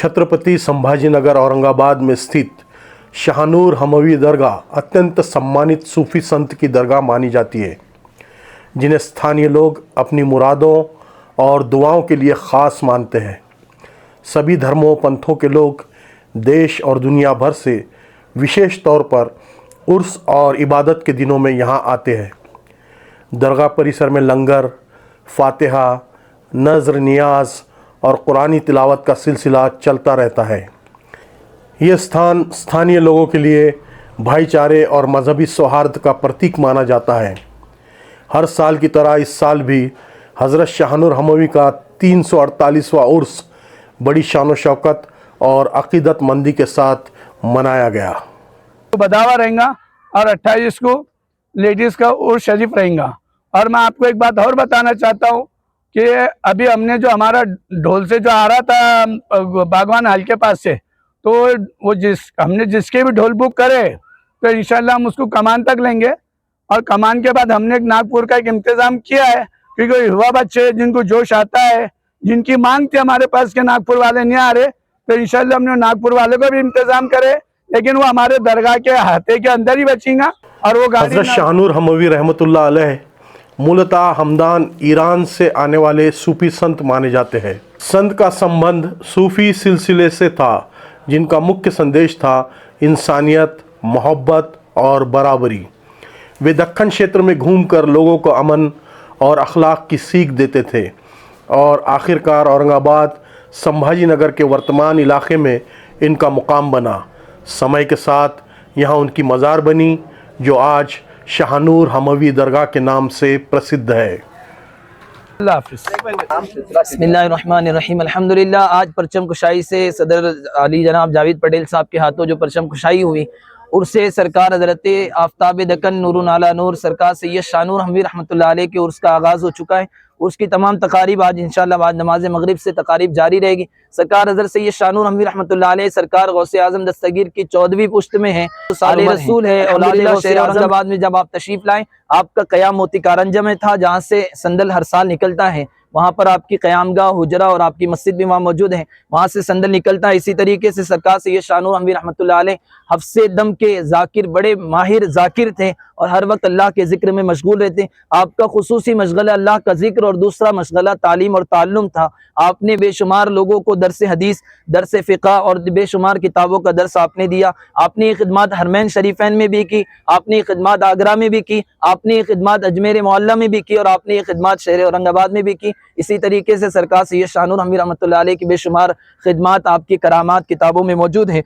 छत्रपति संभाजीनगर औरंगाबाद में स्थित शाहनूर हमवी दरगाह अत्यंत सम्मानित सूफी संत की दरगाह मानी जाती है, जिन्हें स्थानीय लोग अपनी मुरादों और दुआओं के लिए ख़ास मानते हैं। सभी धर्मों पंथों के लोग देश और दुनिया भर से विशेष तौर पर उर्स और इबादत के दिनों में यहाँ आते हैं। दरगाह परिसर में लंगर, फातिहा, नज़र नियाज और कुरानी तिलावत का सिलसिला चलता रहता है। यह स्थान स्थानीय लोगों के लिए भाईचारे और मजहबी सौहार्द का प्रतीक माना जाता है। हर साल की तरह इस साल भी हज़रत शाहनूर हमवी का 348वां उर्स बड़ी शान शौकत और अक़ीदतमंदी के साथ मनाया गया। तो बदावा रहेगा और 28 को लेडीज़ का उर्स शरीफ रहेगा। और मैं आपको एक बात और बताना चाहता हूँ कि अभी हमने जो हमारा ढोल से जो आ रहा था बागवान हाल के पास से, तो वो हमने जिसके भी ढोल बुक करे तो इंशाल्लाह हम उसको कमान तक लेंगे। और कमान के बाद हमने एक नागपुर का एक इंतज़ाम किया है, क्योंकि युवा बच्चे जिनको जोश आता है, जिनकी मांग थी हमारे पास के नागपुर वाले नहीं आ रहे, तो इंशाल्लाह हमने नागपुर वाले को भी इंतज़ाम करे, लेकिन वो हमारे दरगाह के हाथे के अंदर ही बचेगा। और वो हज़रत शाहनूर हमवी रहमतुल्लाह अलैह मूलतः हमदान ईरान से आने वाले सूफी संत माने जाते हैं। संत का संबंध सूफी सिलसिले से था, जिनका मुख्य संदेश था इंसानियत, मोहब्बत और बराबरी। वे दक्खन क्षेत्र में घूमकर लोगों को अमन और अखलाक की सीख देते थे और आखिरकार औरंगाबाद संभाजीनगर के वर्तमान इलाके में इनका मुकाम बना। समय के साथ यहाँ उनकी मज़ार बनी, जो आज शाहनूर हमवी दरगाह के नाम से प्रसिद्ध है। बिस्मिल्लाहिर्रहमानिर्रहीम, अल्हम्दुलिल्लाह। आज परचम कुशाई से सदर अली जनाब जावेद पटेल साहब के हाथों जो परचम कुशाई हुई, उर्से सरकार हज़रत आफ्ताब दक्कन नूरुन अला नूर सरकार सैयद शाहनूर हमवी रहमतुल्लाह अलैह के उर्स का आगाज़ हो चुका है। उसकी तमाम तकारीब आज इंशाअल्लाह बाद नमाज मगरिब से तकारीब जारी रहेगी। सरकार हज़रत सैयद शाहनूर हमवी रहमतुल्लाह अलैह सरकार गौसे आज़म दस्तगीर की 14वीं पुश्त में है, साले रसूल है। और शहर औरंगाबाद में जब आप तशरीफ लाएं, आपका क़याम मोती कारंजा में था, जहाँ से संदल हर साल निकलता है। वहाँ पर आपकी क़यामगाह, हुजरा और आपकी मस्जिद भी वहाँ मौजूद है, वहाँ से संदल निकलता है। इसी तरीके से सरकार सैयद शाहनूर हमवी रहमतुल्लाह अलैह हफ्से दम के जाकिर, बड़े माहिर जाकिर थे और हर वक्त अल्लाह के ज़िक्र में मशगूल रहते। आपका खुसूसी मशगला अल्लाह का ज़िक्र और दूसरा मशगला तालीम और ताल्लुम था। आपने बेशुमार लोगों को दरस हदीस, दरस फ़िक़्ह और बेशुमार किताबों का दर्स आपने दिया। आपने ये खिदमत हरमैन शरीफैन में भी की, आपने ये खिदमत आगरा में भी की, आपने ये खिदमत अजमेर मोहल्ला में भी की और आपने ये खिदमत शहर औरंगाबाद में भी की। इसी तरीके से सरकार सैयद शाहनूर हमवी रहमतुल्लाह अलैह की बेशुमार खिदमत आपकी करामात किताबों में मौजूद है।